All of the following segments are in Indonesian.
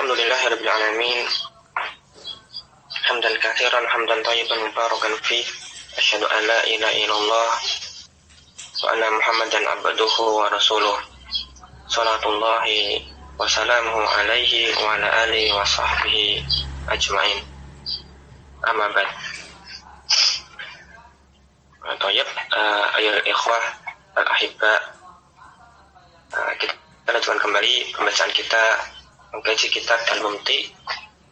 Alhamdulillahirabbil alamin. Hamdan katsiran hamdan thayyiban mubarakan fi. Asyhadu an la ilaha illallah wa anna Muhammadan abduhu wa rasuluh. Shalatullahi wa salamuhu alaihi wa ala alihi wa sahbihi ajmain. Amma ba'd. Tayyib, ayuhal ikhwah al-ahibba, kita lanjutkan kembali pembacaan kita mengkaji kitab Al-Mumti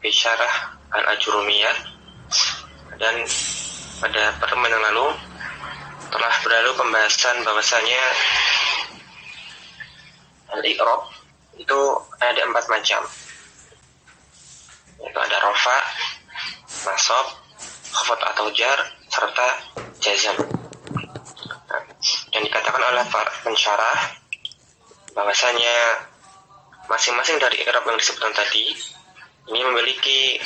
fi Syarah Al-Ajurumiyah. Dan pada pertemuan yang lalu telah berlalu pembahasan bahwasanya al-i'rab itu ada 4 macam, yaitu ada rafa, nasab, khafad atau jar, serta jazam. Dan dikatakan oleh para pensyarah bahwasanya masing-masing dari i'rab yang disebutkan tadi ini memiliki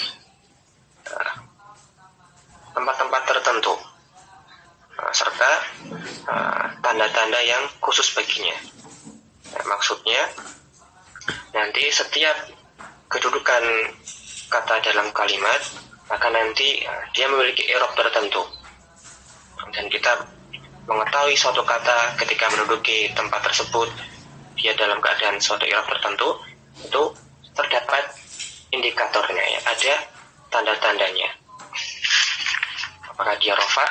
tempat-tempat tertentu serta tanda-tanda yang khusus baginya. Maksudnya nanti setiap kedudukan kata dalam kalimat maka nanti dia memiliki i'rab tertentu, dan kita mengetahui suatu kata ketika menduduki tempat tersebut dia dalam keadaan suatu i'rab tertentu, itu terdapat indikatornya, ya, ada tanda-tandanya. Apakah dia rafa,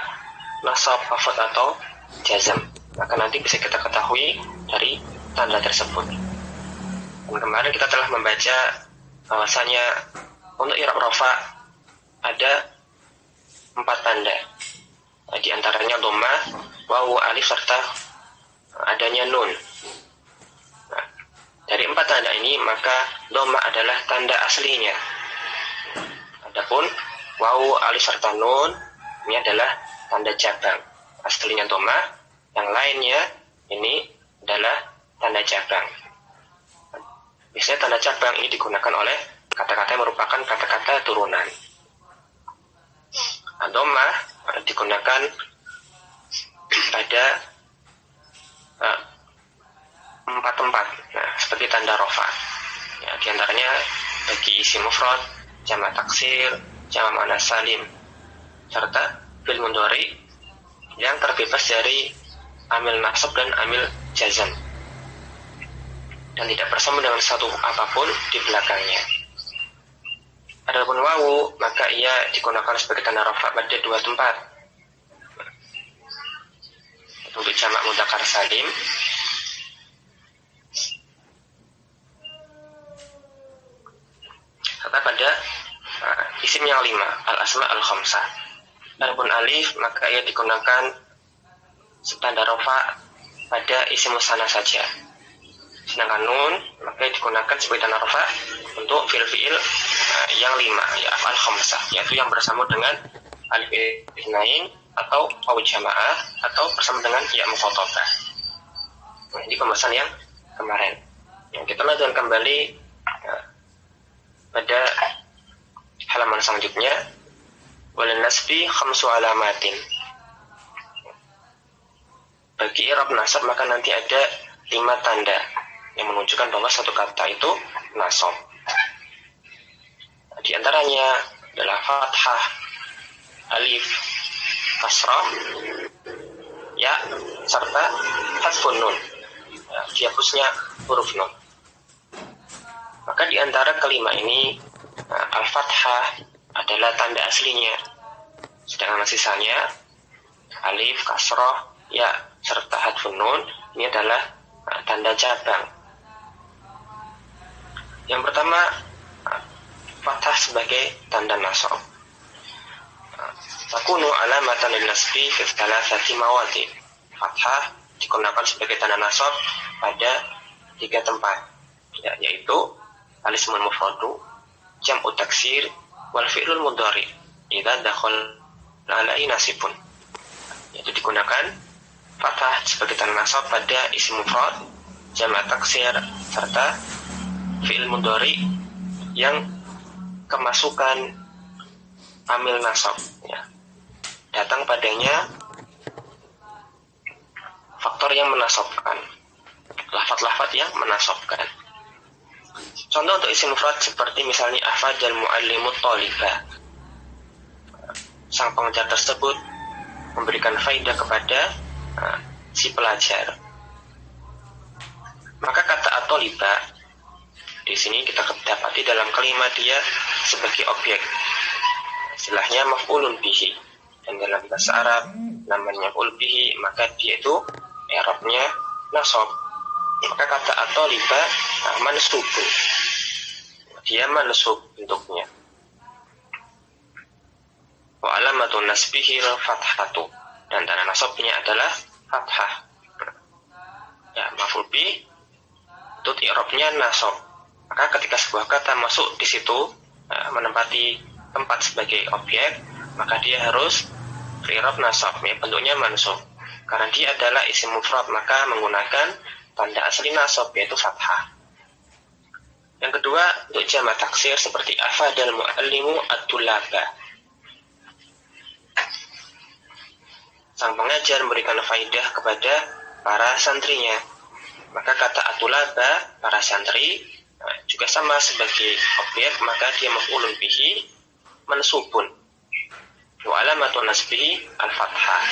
nasab, khafad atau jazam, maka nanti bisa kita ketahui dari tanda tersebut. Dan kemarin kita telah membaca bahwasanya untuk i'rab rafa ada 4 tanda. Di antaranya dhammah, wawu, alif, serta adanya nun. Nah, dari 4 tanda ini maka dhammah adalah tanda aslinya. Adapun wawu, alif, serta nun ini adalah tanda cabang. Aslinya dhammah, yang lainnya ini adalah tanda cabang. Biasanya tanda cabang ini digunakan oleh kata-kata yang merupakan kata-kata turunan. Dhammah digunakan pada 4 tempat, nah, seperti tanda rafa. Ya, di antaranya bagi isim mufrad, jamak taksir, jamak muannats salim, serta fi'il mudhari yang terbebas dari amil nasab dan amil jazam dan tidak bersama dengan satu apapun di belakangnya. Adapun wawu maka ia digunakan sebagai tanda rafa pada 2 tempat. Untuk jamak mudzakkar salim serta pada isim yang 5, al-asma al-khamsah. Adapun alif maka ia digunakan tanda rafa pada isim musanna saja. Sedangkan nun maka digunakan sebagai tanda rafa untuk fi'il yang 5, ya af'al khamsah, yaitu yang bersama dengan alif itsnain atau wawu jamaah atau bersama dengan ya mukhatabah. Nah, ini pembahasan yang kemarin. Yang kita lanjutkan kembali pada halaman selanjutnya. Wal nasbi khamsu alamatin. Bagi i'rab nasab maka nanti ada 5 tanda yang menunjukkan bahwa satu kata itu nasab. Di antaranya adalah fathah, alif, kasrah, ya, serta hadfun nun, ya, dihapusnya huruf nun. Maka di antara kelima ini al-fathah adalah tanda aslinya, sedangkan sisanya alif, kasrah, ya, serta hadfun nun ini adalah tanda cabang. Yang pertama, fathah sebagai tanda nasab. Takunu alamatan lin-nasbi fi thalathati mawadhi. Fathah digunakan sebagai tanda nasab pada 3 tempat, ya, yaitu al-ismul mufradu, jam'u taksir, wal fi'lul mudhari idza dakhala alaihi nasibun. Yaitu digunakan fathah sebagai tanda nasab pada isim mufrad, jamak taksir, serta fi'il mudhari yang kemasukan amil nasab, ya, datang padanya faktor yang menasabkan, lafaz-lafaz yang menasabkan. Contoh untuk isim mufrad seperti misalnya afadal muallimu thalibah. Sang pengajar tersebut memberikan faedah kepada si pelajar. Maka kata at-thalibah di sini kita dapati dalam kalimat dia sebagai objek. Istilahnya maf'ulun bihi. Dan dalam bahasa Arab namanya maf'ul bihi, maka dia itu i'rabnya nasab. Maka kata at-thalibah mansubun. Dia mansub bentuknya. Wa alamatun nasbihi al-fathatu. Dan tanda nasabnya adalah fathah. Ya, maf'ul bihi itu i'rabnya nasab. Maka ketika sebuah kata masuk di situ menempati tempat sebagai objek, maka dia harus i'rab nasab, ya, bentuknya mansub. Karena dia adalah isim mufrad, maka menggunakan tanda asli nasab yaitu fathah. Yang kedua, untuk jamak taksir seperti afadal muallimu at-tulaba. Sang pengajar memberikan faidah kepada para santrinya. Maka kata at-tulaba, para santri, juga sama sebagai objek, maka dia maf'ulun bihi mansubun. Wa alamatun nasbihi al-fathah.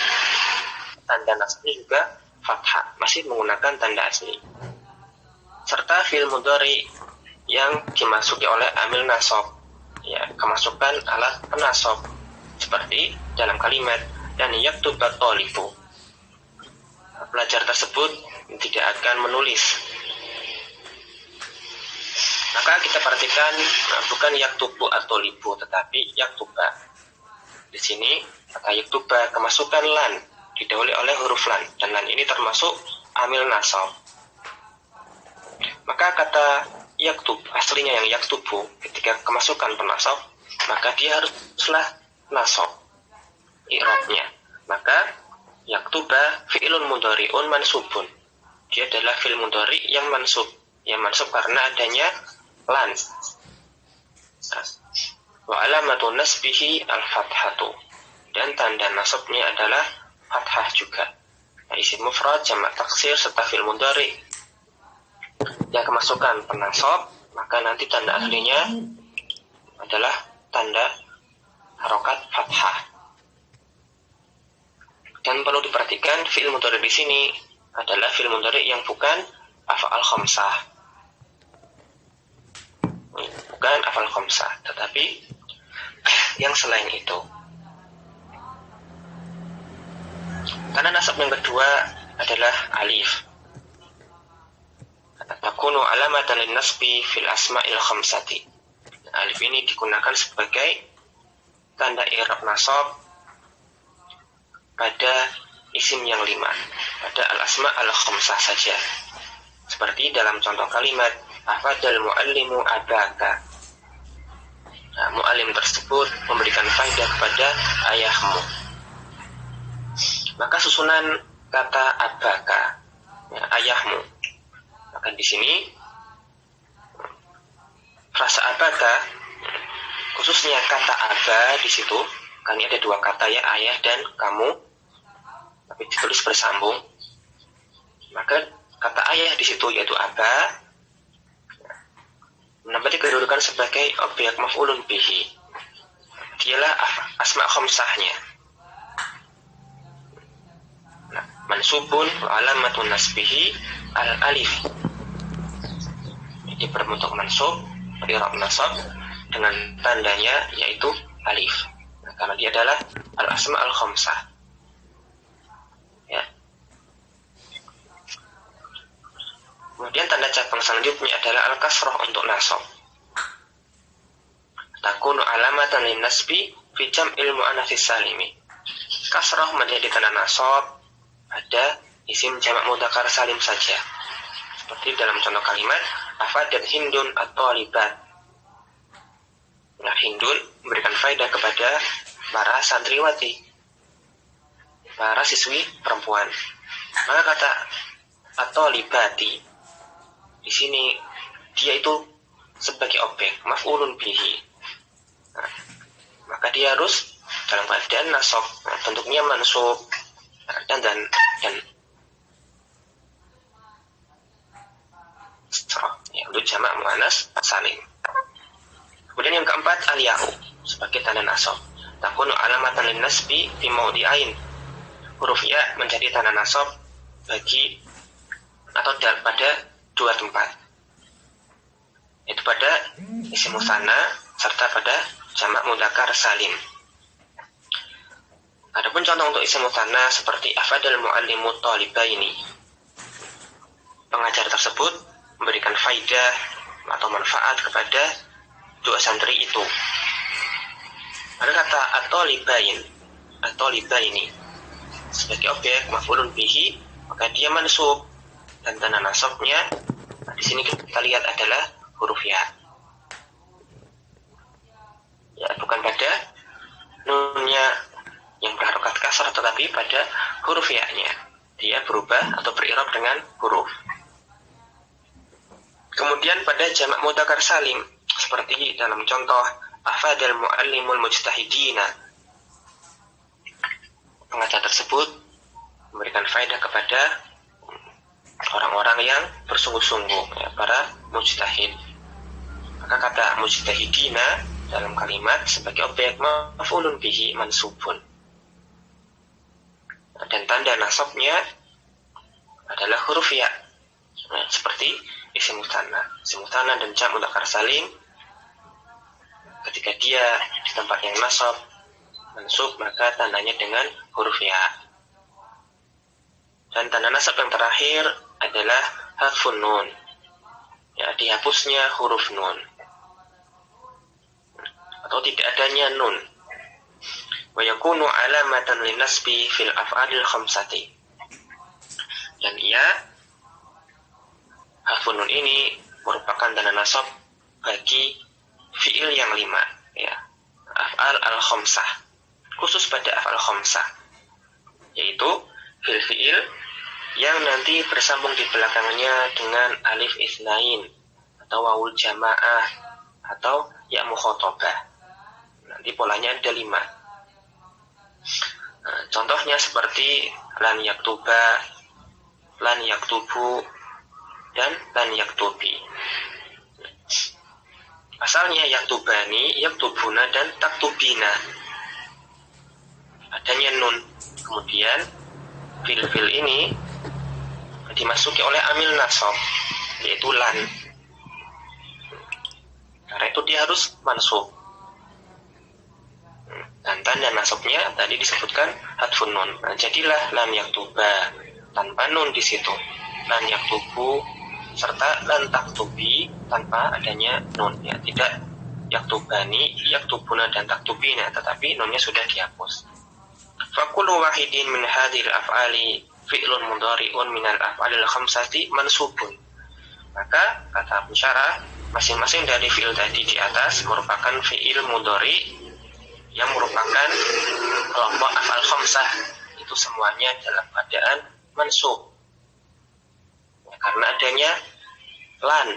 Tanda nasbi juga fathah, masih menggunakan tanda asli. Serta fi'il mudhari yang dimasuki oleh amil nasab, ya, kemasukan alat penasab seperti dalam kalimat dan yaktubat thalibu. Pelajar tersebut tidak akan menulis. Maka kita perhatikan bukan yaktubu atau libu, tetapi yaktuba. Di sini kata yaktuba kemasukan lan didahului oleh huruf lan, dan lan ini termasuk amil nasab. Maka kata yaktub aslinya yang yaktubu ketika kemasukan penasab, maka dia haruslah nasab i'rabnya. Maka yaktuba fi'lun mudhari'un mansubun. Dia adalah fi'il mudhari yang mansub. Yang mansub karena adanya lan. Wa alamatu nasbihi al-fathatu. Dan tanda nasabnya adalah fathah juga. Nah, isim mufrad, jamak taksir serta fi'il mudhari yang kemasukan penasab, maka nanti tanda aslinya adalah tanda harokat fathah. Dan perlu diperhatikan fi'il mudhari di sini adalah fi'il mudhari yang bukan af'al khamsah. Bukan af'al khamsah, tetapi yang selain itu. Karena nasab yang kedua adalah alif. Takunu alamatan lin-nasbi fil asma'il khamsati. Alif ini digunakan sebagai tanda i'rab nasab pada isim yang 5, pada al-asma al-khamsah saja. Seperti dalam contoh kalimat afadal muallimu abaka. Nah, muallim tersebut memberikan faedah kepada ayahmu. Maka susunan kata abaka, ya, ayahmu. Maka di sini frasa abaka, khususnya kata aba di situ, kan ini ada dua kata, ya, ayah dan kamu, tapi ditulis bersambung. Maka kata ayah di situ yaitu aba menempati kedudukan sebagai objek maf'ulun bihi. Dialah asma khamsahnya. Nah, mansubun wa alamatun nasbihi al-alif. Jadi berbentuk mansub, i'rab nasab dengan tandanya yaitu alif. Nah, karena dia adalah al-asma al-khamsah. Ya. Kemudian tanda cabang selanjutnya adalah al-kasrah untuk nasab. Takunu alamatan lin nasbi fi jam'il muannats salimi. Kasrah menjadi tanda nasab pada isim jamak mudzakkar salim saja. Seperti dalam contoh kalimat afadat hindun at-thalibat. Nah, hindun memberikan faedah kepada para santriwati, para siswi perempuan. Maka kata at-thalibati di sini dia itu sebagai objek maf'ulun bihi. Nah, maka dia harus dalam keadaan nasab, bentuknya mansub, dan ya, untuk jamak muannas salim. Kemudian yang keempat al-ya'u sebagai tanda nasab. Takunu alamatan lin nasbi fi mawdi'ain. Huruf ya menjadi tanda nasab bagi atau pada dua tempat, yaitu pada isim musanna serta pada jamak mudzakkar salim. Adapun contoh untuk isim musanna seperti afadal muallimu talibaini. Pengajar tersebut memberikan faidah atau manfaat kepada dua santri itu. Ada kata at-talibaini sebagai objek maf'ulun bihi, maka dia mansub dan tanda nasabnya di sini kita lihat adalah huruf ya. Ya, bukan pada nunnya yang berharokat kasrah, tetapi pada huruf ya-nya. Dia berubah atau beri'rab dengan huruf. Kemudian pada jamak mudzakkar salim seperti dalam contoh afadal muallimul mujtahidina. Pengajar tersebut memberikan faedah kepada orang-orang yang bersungguh-sungguh, ya, para mujtahid. Maka kata mujtahidina dalam kalimat sebagai objek maf'ulun bihi mansubun. Dan tanda nasabnya adalah huruf ya, seperti isim musanna. Isim musanna dan jamak mudzakkar salim ketika dia di tempat yang nasab mansub, maka tandanya dengan huruf ya. Dan tanda nasab yang terakhir adalah harfun nun, ya, dihapusnya huruf nun atau tidak adanya nun. Wa yakunu alamatan linasbi fil af'alil khamsati. Dan ia harfun nun ini merupakan tanda nasab bagi fiil yang 5, ya, af'al al-khamsah, khusus pada af'al khamsah, yaitu fiil yang nanti bersambung di belakangnya dengan alif itsnain atau wawul jamaah atau ya mukhatabah. Nanti polanya ada 5. Nah, contohnya seperti lan yaktuba, lan yaktubu, dan lan yaktubi. Asalnya yaktubani, yaktubuna, dan taktubina. Adanya nun. Kemudian fil ini dimasuki oleh amil nasab, yaitu lan. Karena itu dia harus mansub. Dan tanda nasabnya tadi disebutkan hadfun nun. Nah, jadilah lam yaktuba tanpa nun di situ. Lan yaktubu serta lan taktubi tanpa adanya nun, ya, tidak yaktubani, yaktubuna, dan taktubina, tetapi nunnya sudah dihapus. Fa kullu wahidin min hadhil af'ali fi'lun mudhari'un minal af'alil khamsati mansubun. Maka kata pensyarah, masing-masing dari fi'il tadi di atas merupakan fi'il mudhari yang merupakan kelompok af'al khamsah. Itu semuanya dalam keadaan mansub, ya, karena adanya lan.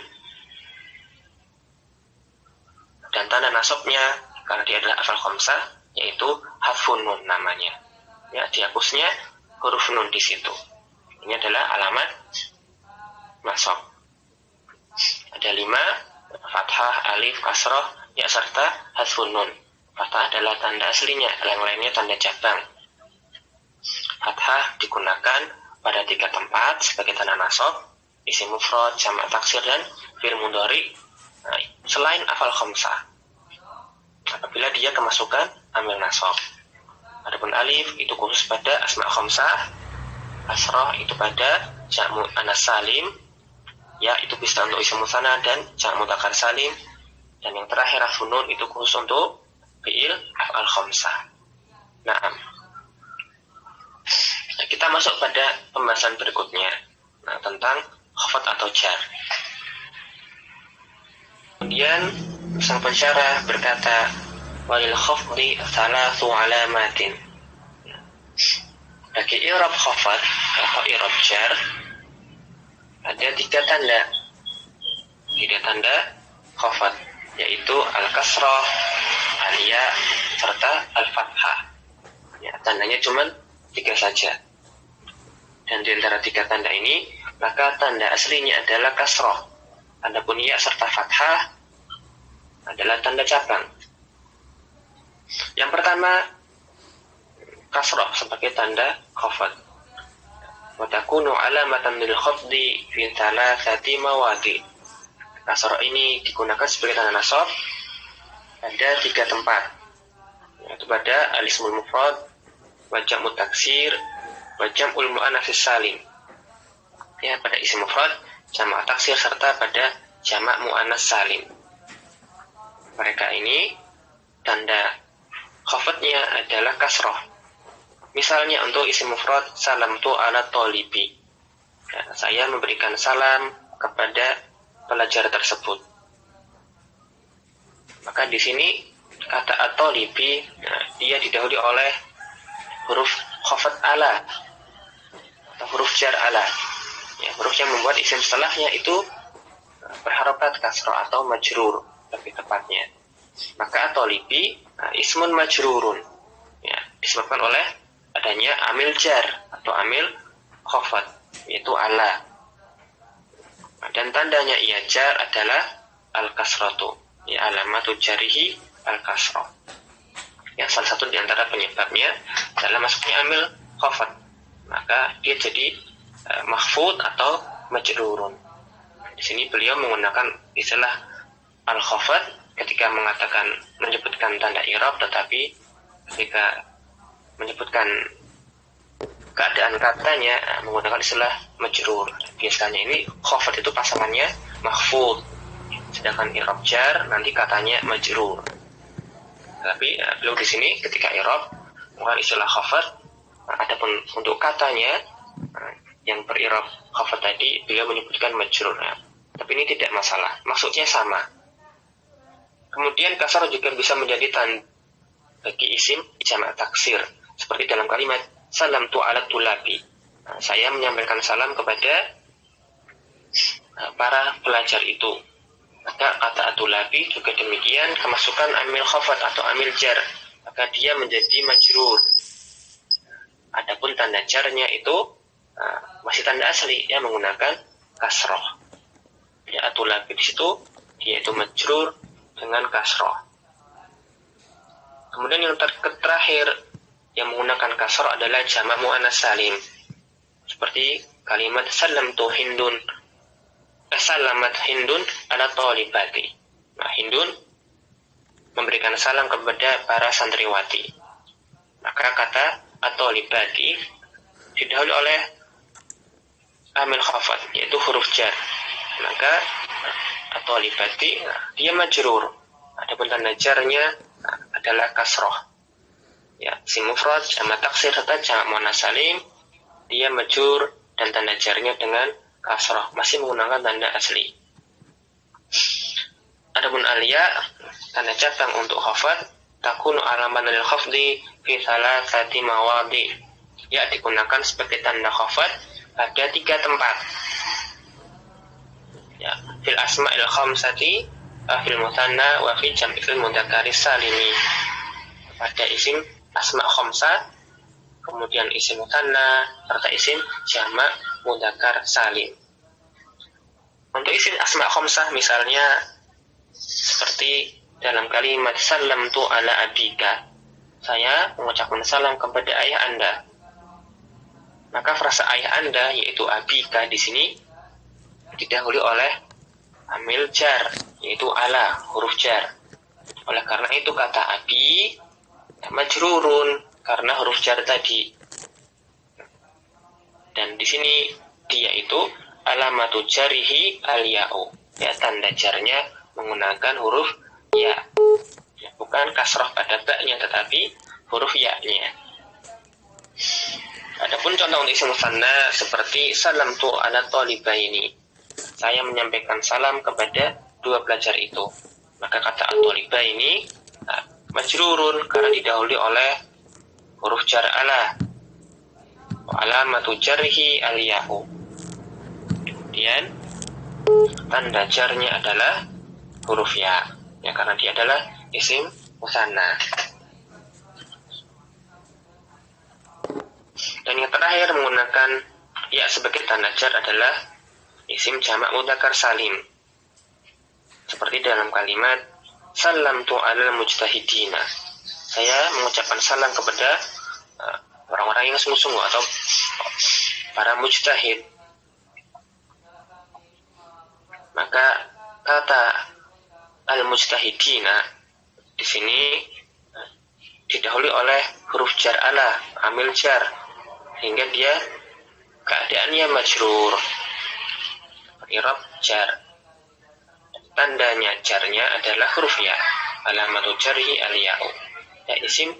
Dan tanda nasabnya karena dia adalah af'al khamsah, yaitu hadfun nun namanya, ya, dihapusnya huruf nun di situ. Ini adalah alamat nasab. Ada 5, fathah, alif, kasrah, ya, serta hadfun nun. Fathah adalah tanda aslinya, yang lainnya tanda cabang. Fathah digunakan pada 3 tempat sebagai tanda nasab: isim mufrad, jamak taksir, dan fi'il mudhari. Nah, selain af'al khamsah, apabila dia kemasukan amil nasab. Adapun alif itu khusus pada asma khamsah, kasrah itu pada jamak muannas salim, ya, itu bisa untuk isim musanna dan jamak mudzakkar salim, dan yang terakhir harfun nun itu khusus untuk fi'il af'al khamsah. Nah, kita masuk pada pembahasan berikutnya, nah, tentang khafat atau jar. Kemudian sang pensyarah berkata, walil khafdi thalathu alamatin. Bagi i'rab khafat atau i'rab jar ada 3 tanda. 3 tanda khafat, yaitu al-kasrah, al-ya, serta al-fathah. Ya, tandanya cuma 3 saja. Dan di antara 3 tanda ini, maka tanda aslinya adalah kasrah. Adapun ya serta fathah adalah tanda cabang. Yang pertama, kasrah sebagai tanda khafad. Wa takunu alamatan lil khafdi fi thalathati mawadi'. Kasrah ini digunakan sebagai tanda nasab pada 3 tempat, yaitu pada al-ismul mufrad, wa jam'ut taksir, wa jam'ul muannats salim. Ya, pada isim mufrad, jamak taksir serta pada jamak muannats salim. Mereka ini tanda khafadnya adalah kasrah. Misalnya untuk isim mufrad, salamtu ala talibi. Ya, saya memberikan salam kepada pelajar tersebut. Maka di sini kata at-talibi, dia didahului oleh huruf khafad ala atau huruf jar ala. Ya, huruf yang membuat isim setelahnya itu berharokat kasrah atau majrur lebih tepatnya. Maka at-talibi ismun majrurun. Ya, disebabkan oleh adanya amil jar atau amil khafad, yaitu ala. Dan tandanya ia jar adalah al-kasratu. Ya, alamatu jarihi al-kasrah. Ya, salah satu di antara penyebabnya adalah masuknya amil khafad. Maka dia jadi mahfud atau majrurun. Di sini beliau menggunakan istilah al-khafad ketika menyebutkan tanda i'rab, tetapi ketika menyebutkan keadaan katanya menggunakan istilah majrur. Biasanya ini khafad itu pasangannya mahfud, sedangkan i'rab jar nanti katanya majrur. Tapi beliau di sini ketika i'rab menggunakan istilah khafad, adapun untuk katanya yang ber-i'rab khafad tadi beliau menyebutkan majrur. Tapi ini tidak masalah, maksudnya sama. Kemudian kasar juga bisa menjadi tanda bagi isim jamak taksir, seperti dalam kalimat salam tu ala tulabi. Saya menyampaikan salam kepada para pelajar itu. Maka kata atulabi juga demikian, kemasukan amil khafad atau amil jar, maka dia menjadi majrur. Adapun tanda jarnya itu masih tanda asli yang menggunakan kasroh. Ya, atulabi di situ dia itu majrur dengan kasroh. Kemudian yang terakhir yang menggunakan kasroh adalah jamak muannats salim, seperti kalimat salamtu hindun, salamat hindun ala talibati. Nah, hindun memberikan salam kepada para santriwati. Maka kata at-talibati didahului oleh amil khafad, yaitu huruf jar. Maka at-talibati dia majrur. Adapun tanda jarnya adalah kasroh. Ya, isim mufrad, jamak taksir serta jamak muannats salim, dia majrur dan tanda jarnya dengan kasroh, masih menggunakan tanda asli. Adapun al-ya, tanda cabang untuk khafad, takunu alaman lil khafdi fi thalathati mawadi'. Ya, digunakan sebagai tanda khafad pada 3 tempat. Ya, fil asma'il khamsati, fil mutsanna wa fi jam'il mudzakkari salimi. Pada isim asma' khamsah, kemudian isim mutsanna serta isim jamak mudzakkar salim. Untuk isim asma' khamsah misalnya seperti dalam kalimat salamtu ala abika, saya mengucapkan salam kepada ayah Anda. Maka frasa ayah Anda yaitu abika di sini didahului oleh amil jar, yaitu ala, huruf jar. Oleh karena itu kata abi majrurun karena huruf jar tadi. Dan di sini dia itu alamatu jarihi al-ya'u. Ya, tanda jarnya menggunakan huruf ya. Ya, bukan kasroh pada ba-nya tetapi huruf ya-nya. Adapun contoh untuk isim mutsanna seperti salamtu ala talibaini. Saya menyampaikan salam kepada 2 pelajar itu. Maka kata at-talibaini majrurun karena didahului oleh huruf jar ala. Alamatu jarhi al-ya'u. Kemudian tanda jarnya adalah huruf ya. Ya, karena dia adalah isim mutsanna. Dan yang terakhir menggunakan ya sebagai tanda jar adalah isim jamak mudzakkar salim. Seperti dalam kalimat salamtu alal mujtahidina. Saya mengucapkan salam kepada orang-orang yang sungguh-sungguh atau para mujtahid. Maka kata al-mujtahidina di sini didahului oleh huruf jar ala, amil jar, hingga dia keadaannya majrur. I'rab jar. Tandanya jarnya adalah huruf ya. Alamatu jarhi al-ya'u. Ya, isim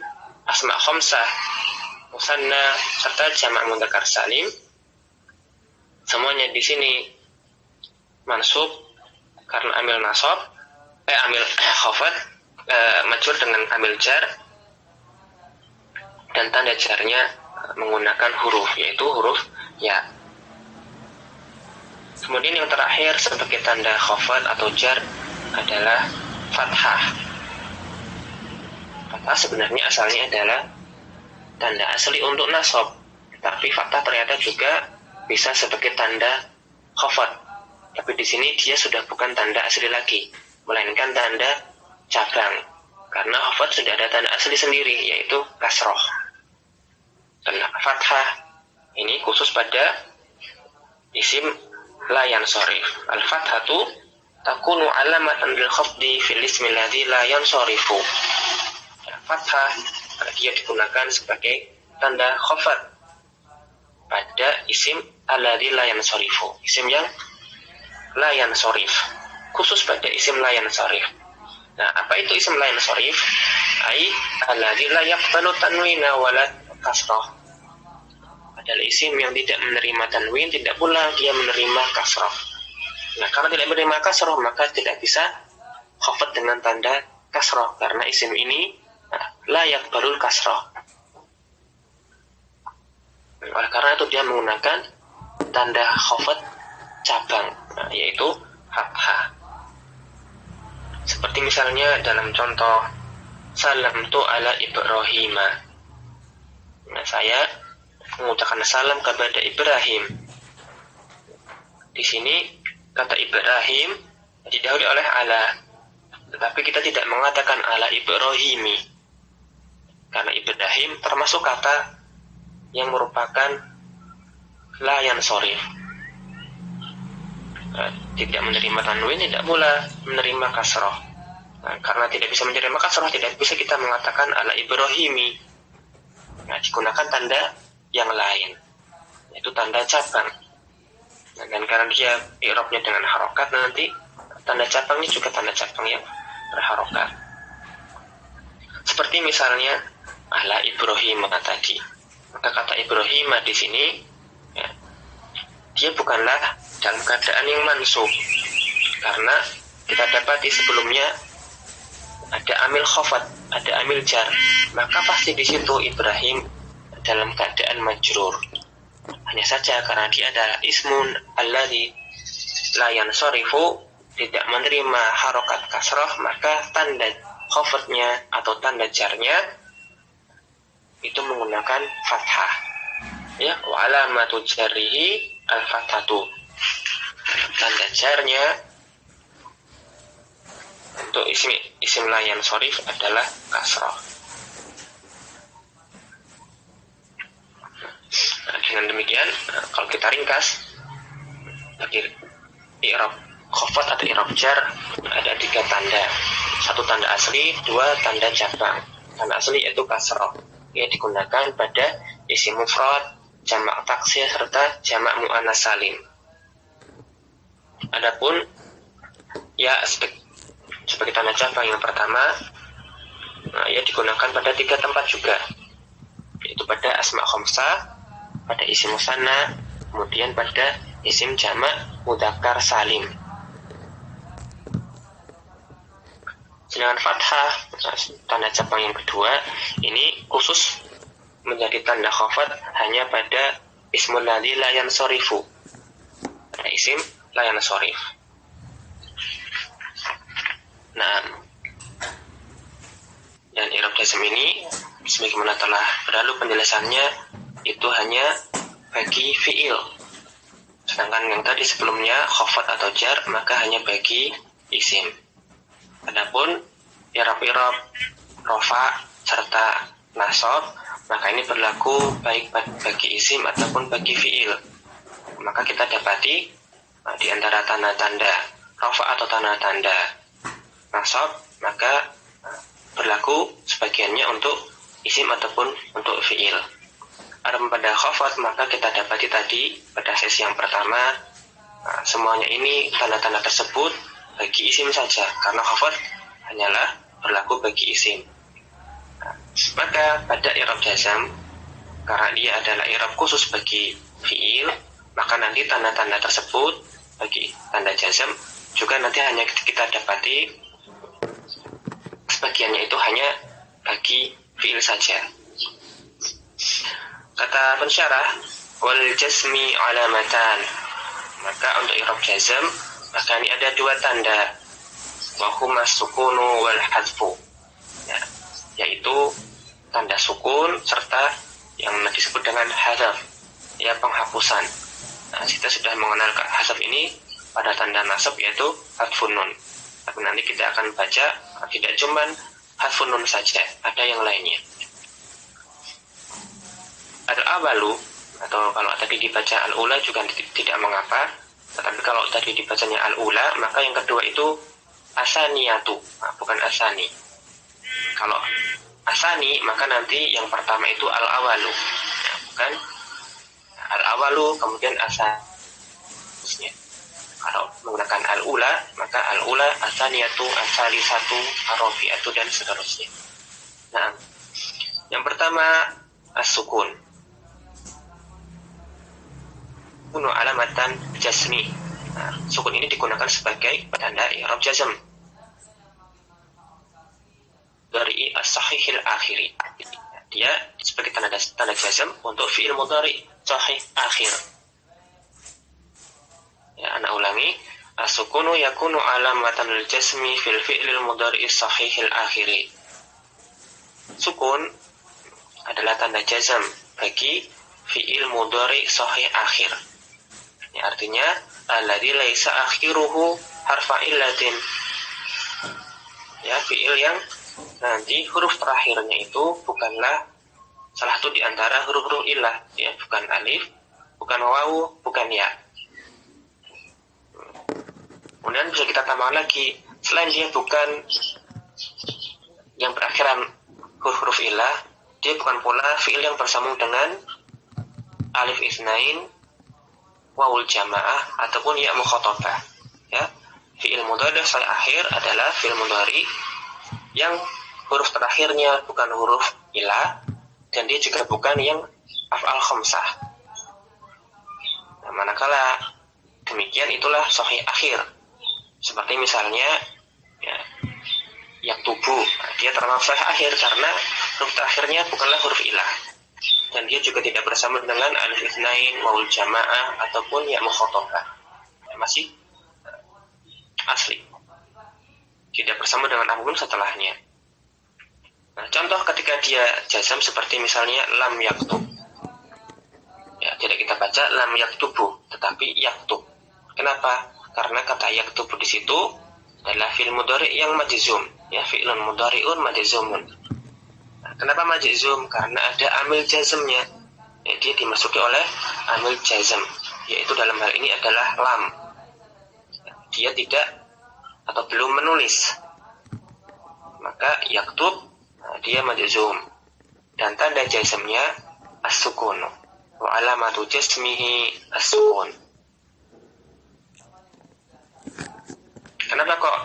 asma khamsah, musanna serta jamak mudzakkar salim semuanya di sini mansub karena amil nasab, amil khafad, majrur dengan amil jar, dan tanda jarnya menggunakan huruf, yaitu huruf ya. Kemudian yang terakhir sebagai tanda khafad atau jar adalah fathah. Fathah sebenarnya asalnya adalah tanda asli untuk nasab, tapi fathah ternyata juga bisa sebagai tanda khafad. Tapi di sini dia sudah bukan tanda asli lagi, melainkan tanda cabang. Karena khafad sudah ada tanda asli sendiri, yaitu kasroh. Dan fathah ini khusus pada isim la yansharif. Al-fathatu takunu alamatan lil khafdi fil ismi alladhi la yansharifu. Fathah dia digunakan sebagai tanda khafad pada isim alladhi la yansharifu, isim yang la yansharif, khusus pada isim la yansharif. Nah, apa itu isim la yansharif? Ai alladhi la yaqbalu tanwina wala kasrah. Adalah isim yang tidak menerima tanwin, tidak pula dia menerima kasrah. Nah, karena tidak menerima kasrah, maka tidak bisa khafad dengan tanda kasrah, karena isim ini la yaqbalul kasrah. Oleh karena itu dia menggunakan tanda khafad cabang, yaitu fathah. Seperti misalnya dalam contoh salamtu ala Ibrahim. Nah, saya mengucapkan salam kepada Ibrahim. Di sini kata Ibrahim didahului oleh ala, tetapi kita tidak mengatakan ala Ibrahimi, karena Ibrahim termasuk kata yang merupakan la yansharif, tidak menerima tanwin, tidak pula menerima kasrah. Nah, karena tidak bisa menerima kasrah, tidak bisa kita mengatakan ala Ibrahimi. Nah, digunakan tanda yang lain, yaitu tanda cabang. Nah, dan karena dia i'rabnya dengan harokat, nanti tanda cabangnya juga tanda cabang yang berharokat. Seperti misalnya ala Ibrahim tadi. Maka kata Ibrahim di sini ya, dia bukanlah dalam keadaan yang mansub, karena kita dapati sebelumnya ada amil khafad, ada amil jar, maka pasti di situ Ibrahim dalam keadaan majrur. Hanya saja karena dia adalah ismun alladzi la yansharifu, tidak menerima harokat kasrah, maka tanda khafadnya atau tanda jarnya itu menggunakan fathah. Ya, wa alamatu jarrihi al-fathatu. Tanda jarnya untuk isim la yansharif adalah kasrah. Nah, dengan demikian, kalau kita ringkas, bagi i'rab khafad atau i'rab jar ada 3 tanda. 1 tanda asli, 2 tanda cabang. Tanda asli yaitu kasrah, ia digunakan pada isim mufrad, jamak taksir serta jamak muannas salim. Adapun ya sebagai tanda cabang yang pertama, ia digunakan pada 3 tempat juga, yaitu pada asma khamsah, pada isim musanna, kemudian pada isim jamak mudzakkar salim. Sedangkan fathah, tanda cabang yang kedua, ini khusus menjadi tanda khafad hanya pada ismul ladzi la yansarifu, pada isim la yansarif. Nah, dan i'rab jazm ini sebagaimana telah berlalu penjelasannya itu hanya bagi fi'il. Sedangkan yang tadi sebelumnya khafad atau jar, maka hanya bagi isim. Adapun i'rab-i'rab rafa serta nasab, maka ini berlaku baik bagi isim ataupun bagi fiil. Maka kita dapati di antara tanda-tanda rafa atau tanda-tanda nasab, maka berlaku sebagiannya untuk isim ataupun untuk fiil. Adapun pada khafad, maka kita dapati tadi pada sesi yang pertama, semuanya ini tanda-tanda tersebut bagi isim saja, karena khafad hanyalah berlaku bagi isim. Maka pada i'rab jazam, karena dia adalah i'rab khusus bagi fiil, maka nanti tanda-tanda tersebut bagi tanda jazam juga nanti hanya kita dapati sebagiannya itu hanya bagi fiil saja. Kata pensyarah, wal jasmi alamatan, maka untuk i'rab jazam, maka ini ada dua tanda, wa huma sukunu wal hadfu, yaitu tanda sukun serta yang disebut dengan hadzaf, penghapusan. Kita sudah mengenal hadzaf ini pada tanda nasab, yaitu hadfun nun. Tapi nanti kita akan baca tidak cuma hadfun nun saja, ada yang lainnya. Al-awalu, atau kalau tadi dibaca al-ula juga tidak mengapa, tetapi kalau tadi dibacanya al-ula, maka yang kedua itu asaniyatu, bukan asani. Kalau asani, maka nanti yang pertama itu al-awalu, bukan al-awalu kemudian asani. Kalau menggunakan al-ula, maka al-ula, asaniyatu, asalisatu, arafiatu, dan seterusnya. Nah, yang pertama as-sukun, kunu alamatan jasmi. Sukun ini digunakan sebagai tanda i'rab jazm dari as-sahihil akhiri. Dia sebagai tanda jazm untuk fi'il mudhari sahih akhir. Ana ulangi, as-sukunu yakunu alamatan al-jasmi fil fi'lil mudhari sahihil akhiri. Sukun adalah tanda jazm bagi fi'il mudhari sahih akhir. Artinya alladzi laisa akhiruhu harfa illatin. Fi'il yang nanti huruf terakhirnya itu bukanlah salah satu di antara huruf-huruf illah, bukan alif, bukan wawu, bukan ya. Kemudian bisa kita tambahkan lagi, selain dia bukan yang berakhiran huruf-huruf illah, dia bukan pula fi'il yang bersambung dengan alif isnain, wawul jamaah, ataupun ya mukhatabah. Fi'il mudhari sahih akhir adalah fi'il mudhari yang huruf terakhirnya bukan huruf ilah, dan dia juga bukan yang af'al khamsah. Manakala demikian, itulah sahih akhir. Seperti misalnya yaktubu, dia termasuk sahih akhir karena huruf terakhirnya bukanlah huruf ilah, dan dia juga tidak bersambung dengan alif itsnain, wawul jamaah, ataupun ya mukhatabah. Masih asli, tidak bersambung dengan apapun setelahnya. Contoh ketika dia jazam seperti misalnya lam yaktub, tidak kita baca lam yaktubu, tetapi yaktub. Kenapa? Karena kata yaktubu di situ adalah fi'il mudhari yang majzum, fi'ilun mudhari'un majzumun. Kenapa majzum? Karena ada amil jazmnya, dia dimasuki oleh amil jazm, yaitu dalam hal ini adalah lam. Dia tidak atau belum menulis, maka yaktub, dia majzum, dan tanda jazmnya as-sukun, wa alamatu jazmihi as-sukun. Kenapa kok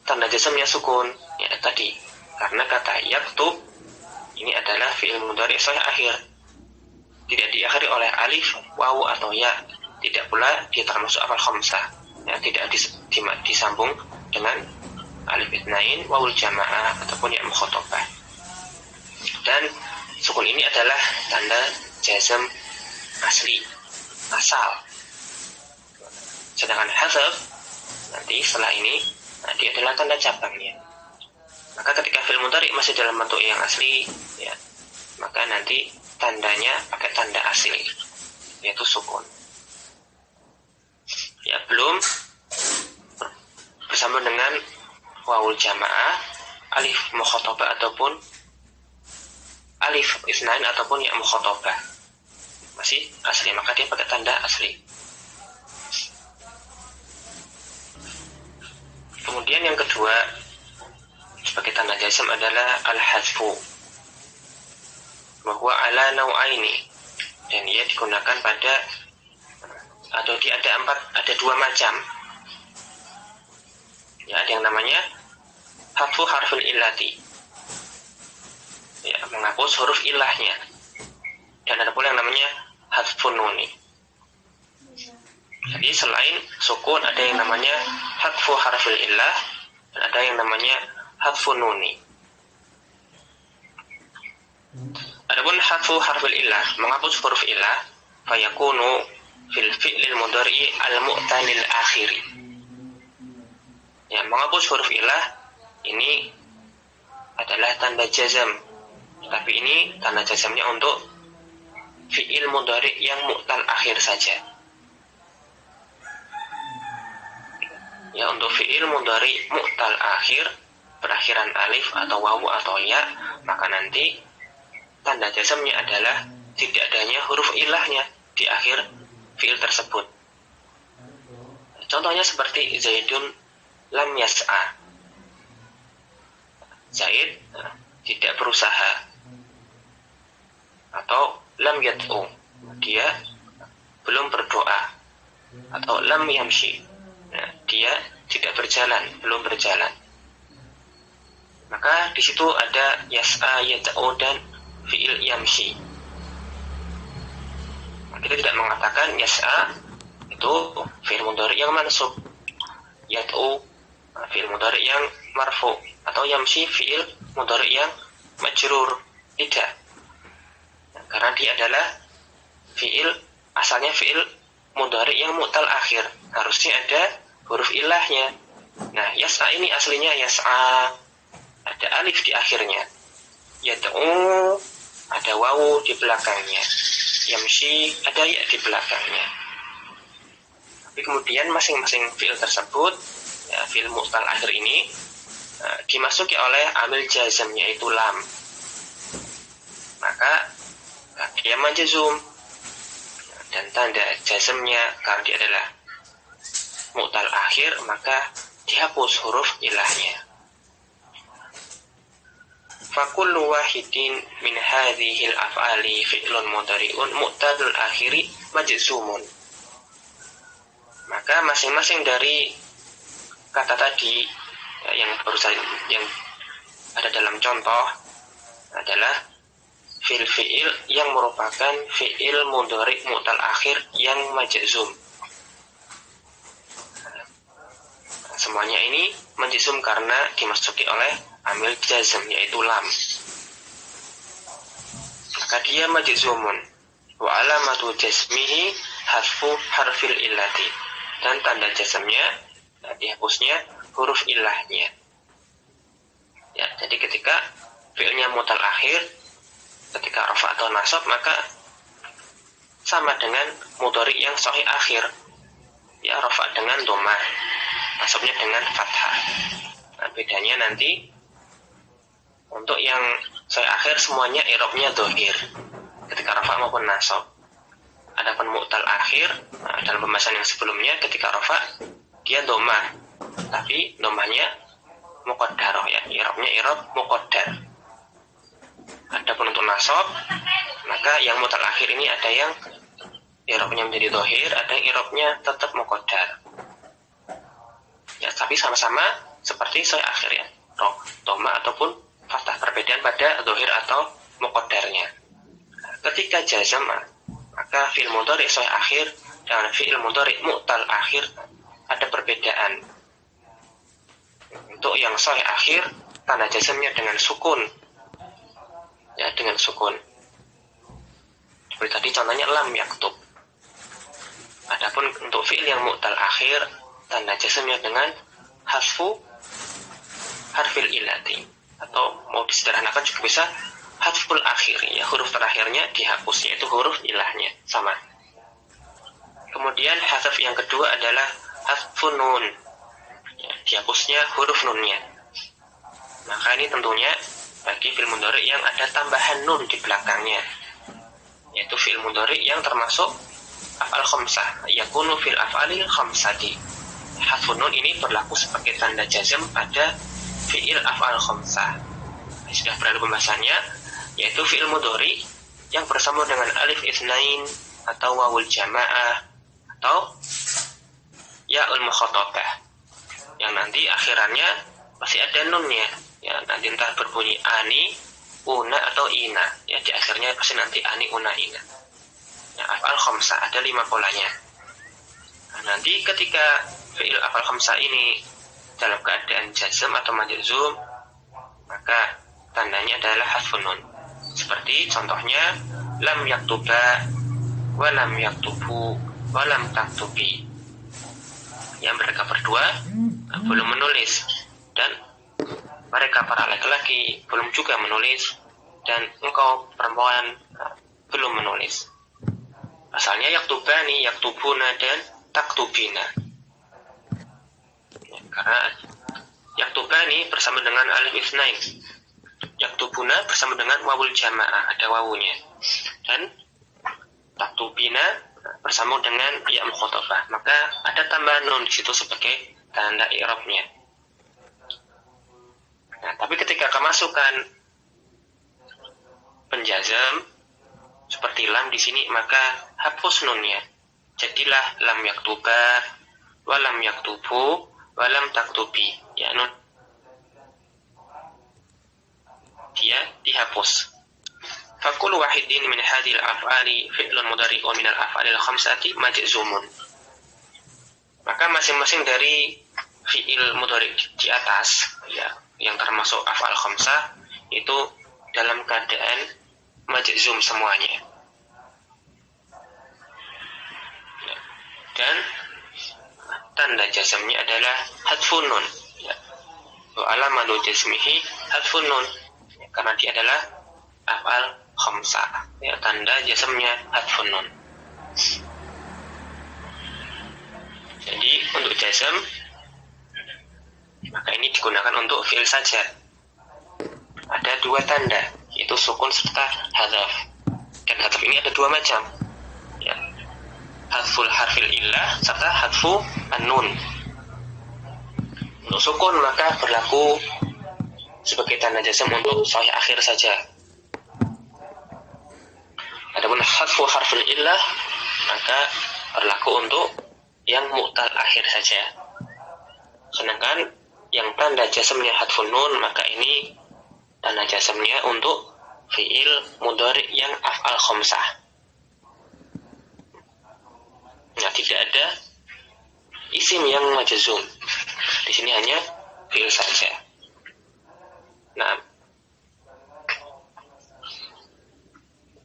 tanda jazmnya sukun? Tadi karena kata yaktub ini adalah fi'il mudhari sahih akhir, tidak diakhiri oleh alif, wawu, atau ya. Tidak pula dia termasuk af'al khamsah, tidak disambung dengan alif itsnain, wawul jamaah, ataupun ya mukhatabah. Dan sukun ini adalah tanda jazm asli, asal. Sedangkan hadzaf nanti setelah ini, dia adalah tanda cabangnya. Maka ketika fi'il mudhari masih dalam bentuk yang asli, maka nanti tandanya pakai tanda asli, yaitu sukun. Belum bersambung dengan wawul jamaah, alif mukhatabah ataupun alif isnain ataupun ya mukhatabah. Masih asli, maka dia pakai tanda asli. Kemudian yang kedua sebagai tanda jazm adalah al-hadfu, bahwa ala nau'aini, dan ia digunakan pada atau dia ada dua macam. Ya, ada yang namanya hadfu harful illati, ya, menghapus huruf ilahnya, dan ada pula yang namanya hadfun nuni. Jadi selain sukun ada yang namanya hadfu harful illah dan ada yang namanya hadfun nuni. Adapun hadfu harful illah, menghapus huruf illah, fayakunu fil fi'lil mudhari'i al-mu'talil akhiri. Ya, menghapus huruf illah ini adalah tanda jazam, tapi ini tanda jazamnya untuk fi'il mudhari' yang mu'tal akhir saja. Ya, untuk fi'il mudhari' mu'tal akhir berakhiran alif atau wawu atau ya, maka nanti tanda jazamnya adalah tidak adanya huruf ilahnya di akhir fi'il tersebut. Contohnya seperti Zaidun lam yas'a. Zaid tidak berusaha. Atau lam yad'u, dia belum berdoa. Atau lam yamshi, dia tidak berjalan, belum berjalan. Maka di situ ada yas'a, yad'u dan fi'il yamshi. Kita tidak mengatakan yas'a itu fi'il mudhari yang mansub, yad'u fi'il mudhari yang marfu, atau yamshi fi'il mudhari yang majrur. Tidak, karena dia adalah fi'il, asalnya fi'il mudhari yang mu'tal akhir, harusnya ada huruf ilahnya. Nah, yas'a ini aslinya yas'a, ada alif di akhirnya. Yad'u ada wawu di belakangnya. Yamshi ada ya di belakangnya. Tapi kemudian masing-masing fi'il tersebut, ya, fi'il mu'tal akhir ini dimasuki oleh amil jazm, yaitu lam. Maka dia majzum, dan tanda jazmnya karena dia adalah mu'tal akhir, maka dihapus huruf ilahnya. Fakullu wahidin min hadhil af'ali fi'lun mudhari'un mu'tadul akhiri majzumun. Maka masing-masing dari kata tadi yang barusan yang ada dalam contoh adalah fi'il yang merupakan fi'il mudhari' mu'tal akhir yang majzum. Semuanya ini majzum karena dimasuki oleh amil jazm, yaitu lam. Maka dia majzumun. Wa alamatu jazmihi hadfu harfil illati. Dan tanda jazmnya, dihapusnya huruf ilahnya. Ya, jadi ketika fi'ilnya mu'tal akhir, ketika rafa atau nasab, maka sama dengan mudhari yang sahih akhir. Ya, rafa dengan dhammah, nasabnya dengan fathah. Nah, bedanya nanti untuk yang sahih akhir semuanya i'rabnya dhahir ketika rafa maupun nasab. Adapun mu'tal akhir, dalam pembahasan yang sebelumnya ketika rafa dia dhammah, tapi dhammahnya muqaddarah, ya, i'rabnya i'rab muqaddar. Adapun untuk nasab, maka yang mu'tal akhir ini ada yang i'rabnya menjadi dhahir, ada yang i'rabnya tetap muqaddar. Ya, tapi sama-sama seperti sahih akhir, ya, dhammah ataupun fathah, perbedaan pada dhahir atau muqaddarnya. Ketika jazm, maka fi'il mudhari' sahih akhir dan fi'il mudhari' mu'tal akhir ada perbedaan. Untuk yang sahih akhir, tanda jazmnya dengan sukun. Ya, dengan sukun. Seperti tadi contohnya lam yaktub. Adapun untuk fi'il yang mu'tal akhir, tanda jazmnya dengan hasfu harfil illati, atau mau disederhanakan juga bisa hadful akhir, ya, huruf terakhirnya dihapus, yaitu huruf ilahnya, sama. Kemudian hadf yang kedua adalah hadfun nun. Ya, dihapusnya huruf nunnya. Maka ini tentunya bagi fi'il mudhari yang ada tambahan nun di belakangnya, yaitu fi'il mudhari yang termasuk af'al khamsah, yakunu fil af'alil khamsati. Hadfun nun ini berlaku sebagai tanda jazm pada fi'il af'al khamsah. Sudah berlalu pembahasannya, yaitu fi'il mudhari yang bersama dengan alif itsnain atau wawul jamaah atau ya'ul mukhatabah, yang nanti akhirannya pasti ada nunnya, ya nanti entah berbunyi ani, una atau ina, ya di akhirnya pasti nanti ani, una, ina. Ya, af'al khamsah ada 5 polanya. Nah, nanti ketika fi'il af'al khamsah ini dalam keadaan jazm atau majzum, maka tandanya adalah hadfun nun. Seperti contohnya lam yaktuba wa lam yaktubu wa lam taktubi. Yang mereka berdua belum menulis, dan mereka para laki-laki belum juga menulis, dan engkau perempuan belum menulis. Asalnya yaktubani, yaktubuna, dan taktubina. Ya, karena yaktubani bersama dengan alif itsnain, yaktubuna bersama dengan wawul jamaah, ada wawunya, dan taktubina bersama dengan ya mukhatabah, maka ada tambahan nun di situ sebagai tanda i'rabnya. Nah, tapi ketika kemasukan penjazam seperti lam di sini, maka hapus nunnya. Jadilah lam yaktuba, wa lam yaktubu, wa lam taktubi. Ya, nun dia dihapus. Fakul wahidin min hadhil af'ali fi'lun mudhari'un min al-af'alil khamsati majzumun. Maka masing-masing dari fi'il mudhari' di atas, ya, yang termasuk af'al khamsah itu dalam keadaan majzum semuanya. Ya. Dan tanda jazmnya adalah hadfun nun. Ya. Wa alamatu jazmihi hadfun nun. Ya, karena dia adalah af'al khamsah. Ya, tanda jazmnya hadfun nun. Jadi untuk jazm maka ini digunakan untuk fi'il saja. Ada 2 tanda, yaitu sukun serta hadzaf. Dan hadzaf ini ada 2 macam. Ya. Hadzful harfil illah serta hadzfu an-nun. Untuk sukun maka berlaku sebagai tanda jazm untuk sahih akhir saja. Adapun hadzfu harfil illah maka berlaku untuk yang mu'tal akhir saja. Sedangkan yang tanda jazmnya hadfun nun, maka ini tanda jazmnya untuk fi'il mudhari yang af'al khamsah. Nah, tidak ada isim yang majzum. Di sini hanya fi'il saja. Nah,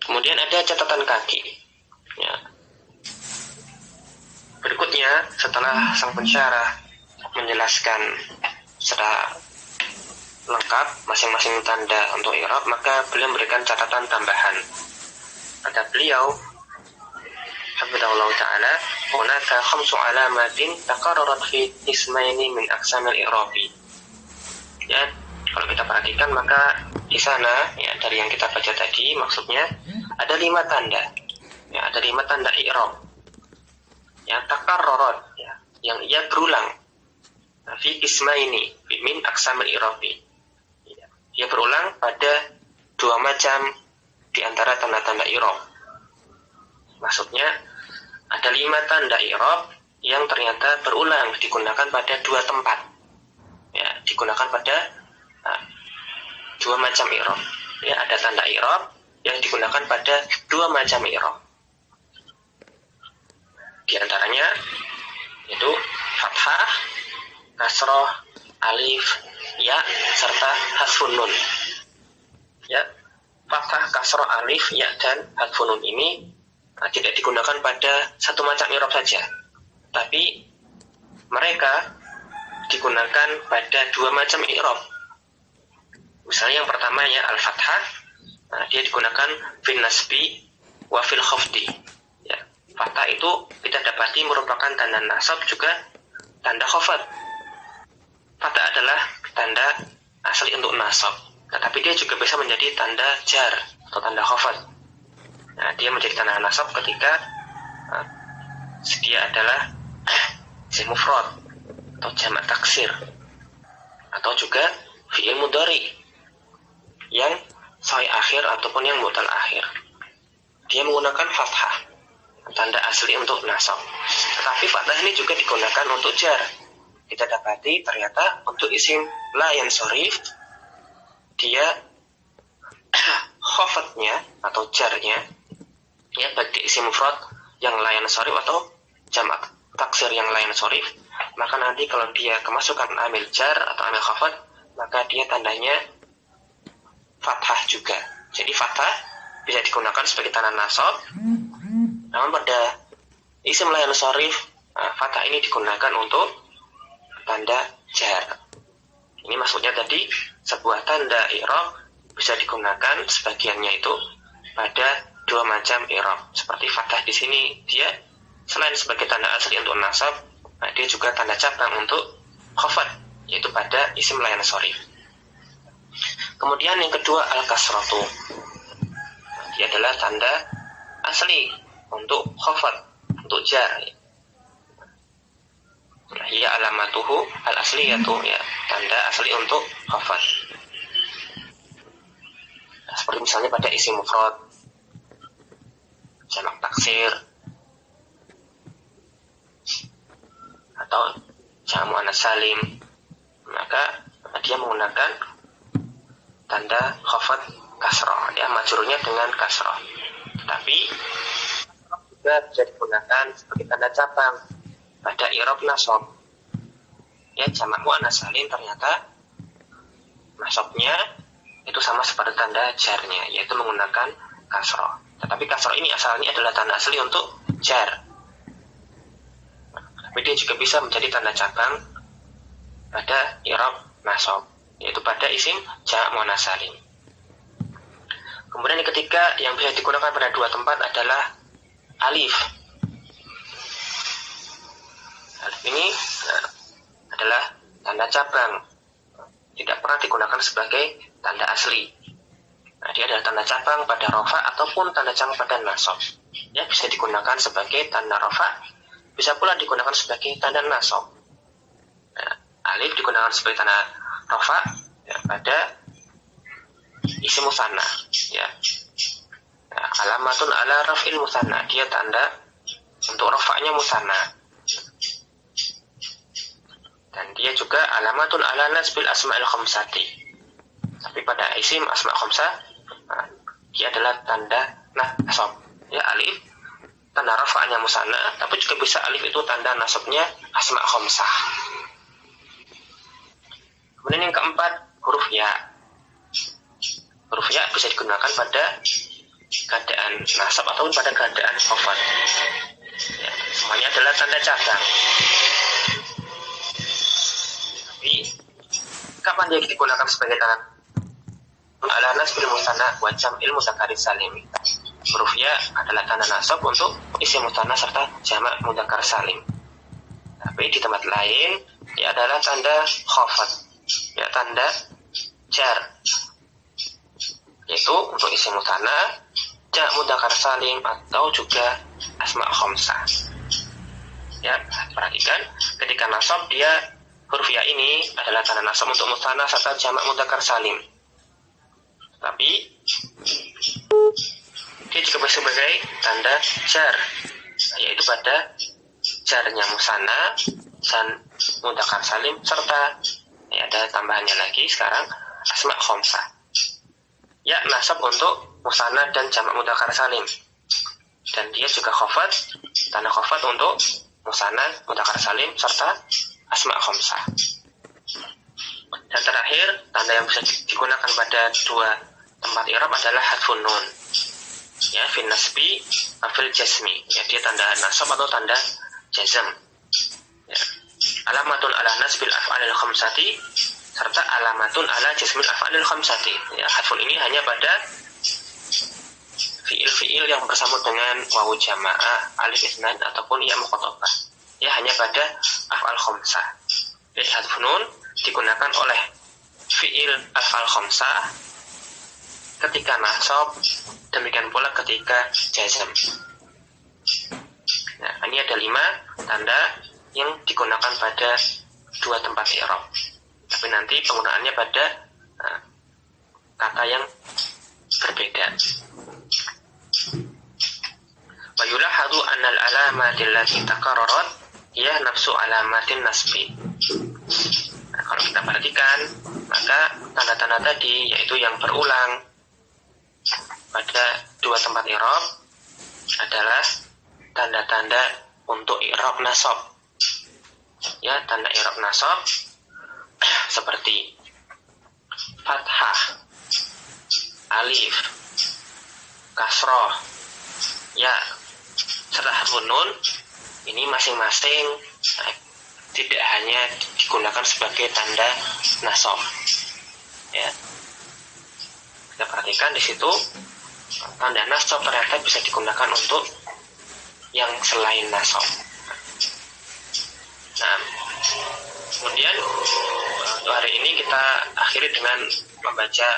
kemudian ada catatan kaki. Ya. Berikutnya, setelah sang pensyarah menjelaskan secara lengkap masing-masing tanda untuk i'rab, maka beliau memberikan catatan tambahan. Kata beliau, hafizahullah ta'ala, hunaka khamsu alamatin taqarrarat fi ismaini min aqsamil i'rabi. Ya, kalau kita perhatikan maka di sana, ya, dari yang kita baca tadi, maksudnya ada 5 tanda. Ya, ada 5 tanda i'rab. Yang taqarrarat, ya, yang ia berulang. Fi ismaini min aqsamil i'rabi. Dia berulang pada 2 macam di antara tanda-tanda i'rab. Maksudnya ada 5 tanda i'rab yang ternyata berulang digunakan pada 2 tempat. Ya, digunakan pada 2 macam i'rab. Ya, ada tanda i'rab yang digunakan pada 2 macam i'rab. Di antaranya itu fathah, kasroh, alif, ya, serta hadfun nun. Ya, fathah, kasroh, alif, ya, dan hadfun nun ini tidak digunakan pada 1 macam i'rab saja, tapi mereka digunakan pada 2 macam i'rab. Misalnya yang pertama ya al-fathah, dia digunakan fil nasbi wa fil khafdi. Ya, fathah itu kita dapati merupakan tanda nasab juga tanda khafad. Fatha adalah tanda asli untuk nasab, tetapi dia juga bisa menjadi tanda jar atau tanda khafat. Nah, dia menjadi tanda nasab ketika dia adalah isim mufrad atau jamak taksir, atau juga fi'il mudhari yang sahih akhir ataupun yang mu'tal akhir. Dia menggunakan fathah, tanda asli untuk nasab. Tetapi fathah ini juga digunakan untuk jar. Kita dapati ternyata untuk isim la yansharif, dia khafatnya atau jarnya ya bagi isim mufrad yang la yansharif atau jamak taksir yang la yansharif, maka nanti kalau dia kemasukan amil jar atau amil khafat, maka dia tandanya fathah juga. Jadi fathah bisa digunakan sebagai tanda nasab, namun pada isim la yansharif fathah ini digunakan untuk tanda jar. Ini maksudnya tadi sebuah tanda i'rab bisa digunakan sebagiannya itu pada dua macam i'rab. Seperti fathah di sini, dia selain sebagai tanda asli untuk nasab, dia juga tanda cabang untuk khafat, yaitu pada isim la yansharif. Kemudian yang kedua al-kasratu. Dia adalah tanda asli untuk khafat, untuk jar. Ya alamatuhu al-asliyatu, ya tanda asli untuk khafat. Nah, seperti misalnya pada isim mufrad, jamak taksir, atau jamak muannats salim, maka dia menggunakan tanda khafat kasrah, ya majrurnya dengan kasrah. Tetapi juga bisa digunakan sebagai tanda cabang pada i'rab nasab. Ya, jamak muannats salim ternyata nasabnya itu sama seperti tanda jarnya, yaitu menggunakan kasrah. Tetapi kasrah ini asalnya adalah tanda asli untuk jar. Tapi dia juga bisa menjadi tanda cabang pada i'rab nasab, yaitu pada isim jamak muannats salim. Kemudian yang ketiga yang bisa digunakan pada dua tempat adalah alif. Alif ini adalah tanda cabang, tidak pernah digunakan sebagai tanda asli. Nah, dia adalah tanda cabang pada rofa ataupun tanda cabang pada nasab. Ya, bisa digunakan sebagai tanda rofa, bisa pula digunakan sebagai tanda nasab. Nah, alif digunakan sebagai tanda rofa ya, pada isim musanna. Ya. Nah, alamatun ala raf'il musanna, dia tanda untuk rofa'nya musanna. Dan dia juga alamatun ala nasbil asma'il khamsati. Tapi pada isim asma' khamsah, dia adalah tanda nasab. Ya, alif tanda rafa'nya musanna, tapi juga bisa alif itu tanda nasabnya asma' khamsah. Kemudian yang keempat, huruf ya. Huruf ya bisa digunakan pada keadaan nasab ataupun pada keadaan khafat. Ya, semuanya adalah tanda cabang. Tapi kapan dia digunakan sebagai tanda ala nasbil musanna wa jam'il mudzakkar salim? Huruf ya adalah tanda nasab untuk isim musanna serta jamak mudzakkar salim. Tapi di tempat lain ya adalah tanda khafat, ya tanda jar, yaitu untuk isim musanna, jamak mudzakkar salim atau juga asma' khamsah. Ya, perhatikan ketika nasab dia huruf ya ini adalah tanda nasab untuk musanna serta jamak mudzakkar salim. Tapi dia juga bisa sebagai tanda jar, yaitu pada jarnya musanna dan mudzakkar salim serta ya ada tambahannya lagi sekarang asma' khamsah. Ya, nasab untuk musanna dan jamak mudzakkar salim. Dan dia juga khafat, tanda khafat untuk musanna, mudzakkar salim serta asma' khamsah. Dan terakhir, tanda yang bisa digunakan pada dua tempat i'rab adalah hadfun nun. Ya, fin nasbi, fil jazmi. Ya, dia tanda nasab atau tanda jazm. Ya. Alamatun ala nasbil af'alil khamsati serta alamatun ala jazmil af'alil khamsati. Ya, hadfun ini hanya pada fiil-fiil yang bersambung dengan wawu jamaah, alif isnan ataupun ya mukhatabah. Ya, hanya pada af'al khamsah. Jadi hadfun nun digunakan oleh fi'il af'al khamsah ketika nasab, demikian pula ketika jazm. Nah, ini ada 5 tanda yang digunakan pada 2 tempat i'rab. Tapi nanti penggunaannya pada kata yang berbeda. Wa yulahadu anna al-alamatil lati takarrarat hiya nafsu alamatin nasbi. Nah, kalau kita perhatikan, maka tanda-tanda tadi yaitu yang berulang pada 2 tempat i'rab adalah tanda-tanda untuk i'rab nasab. Ya, tanda i'rab nasab seperti fathah, alif, kasroh, ya, serta harfun nun. Ini masing-masing tidak hanya digunakan sebagai tanda nasab. Ya, kita perhatikan di situ tanda nasab ternyata bisa digunakan untuk yang selain nasab. Nah, kemudian untuk hari ini kita akhiri dengan membaca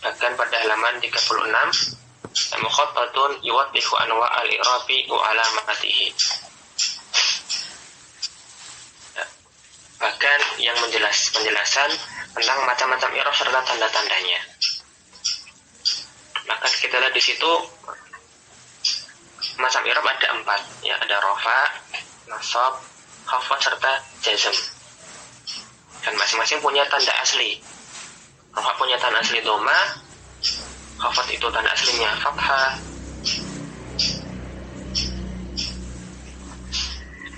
bagian pada halaman 36, mukhattatun yuwaddihu anwa al-i'rabi wa alamatihi. Bagian yang penjelasan tentang macam-macam i'rab serta tanda-tandanya. Maka kita lihat di situ macam i'rab ada 4, ya, ada rafa, nasab, khafad serta jazm. Dan masing-masing punya tanda asli. Rafa punya tanda asli dhamma, khafad itu tanda aslinya fathah,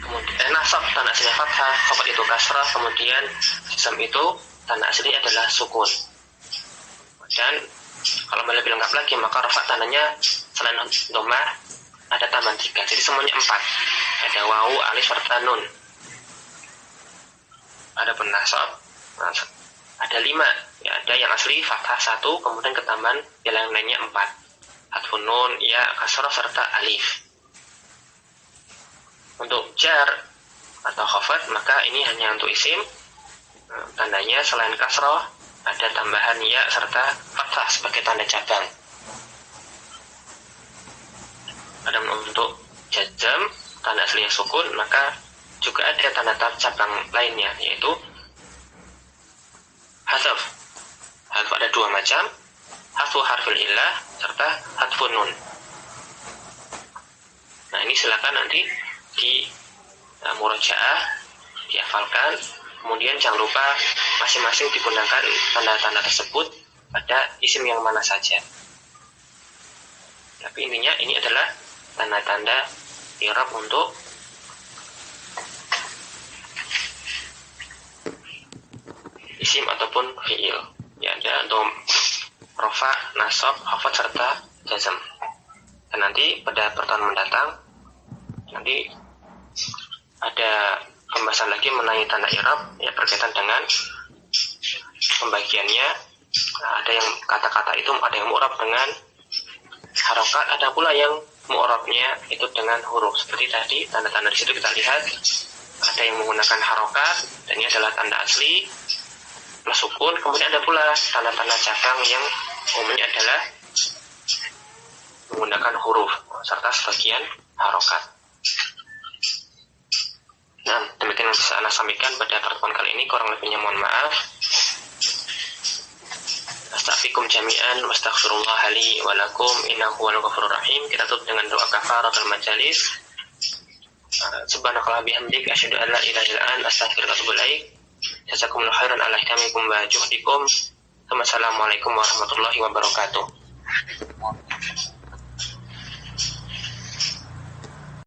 kemudian nasab tanda aslinya fathah, khafad itu kasrah, kemudian jazm itu tanda aslinya adalah sukun. Dan kalau lebih lengkap lagi, maka rafa tandanya selain dhamma ada tambahan 3, jadi semuanya 4. Ada wawu, alif serta nun. Ada nasab, ada 5, ya, ada yang asli fathah 1, kemudian ketambahan yang lainnya 4. Hatfun nun, ya, kasrah serta alif. Untuk jar atau khafad, maka ini hanya untuk isim. Tandanya selain kasrah ada tambahan ya serta fathah sebagai tanda cabang. Ada untuk jazm, tanda aslinya sukun, maka juga ada tanda cabang lainnya, yaitu hadaf. Hadaf ada 2 macam, hadfu harfil illah serta hadfun nun. Nah, ini silakan nanti di murajaah, dihafalkan. Kemudian jangan lupa masing-masing digunakan tanda-tanda tersebut pada isim yang mana saja. Tapi intinya ini adalah tanda-tanda i'rab untuk isim ataupun fi'il. Ya, ada untuk rafa, nasab, khafad serta jazm. Dan nanti pada pertemuan mendatang nanti ada pembahasan lagi mengenai tanda i'rab, ya, berkaitan dengan pembagiannya. Nah, ada yang kata-kata itu ada yang mu'rab dengan harokat, ada pula yang mu'rabnya itu dengan huruf. Seperti tadi tanda-tanda di situ kita lihat ada yang menggunakan harokat dan ini adalah tanda asli plus sukun. Kemudian ada pula tanda-tanda cabang yang umumnya adalah menggunakan huruf serta sebagian harokat. Nah, demikian yang bisa Anda sampaikan pada pertemuan kali ini. Kurang lebihnya mohon maaf. Astaghfirukum jami'an wastaghfirullah li wa lakum innahu huwal ghafurur rahim. Kita tutup dengan doa kafaratul majalis. Subhanakallah bihamdik asyhadu an la ilaha illa anta astaghfiruka wa atubu ilaik. Jazakumullahu khairan ala ihtiamikum wa juhdikum. Wassalamualaikum warahmatullahi wabarakatuh.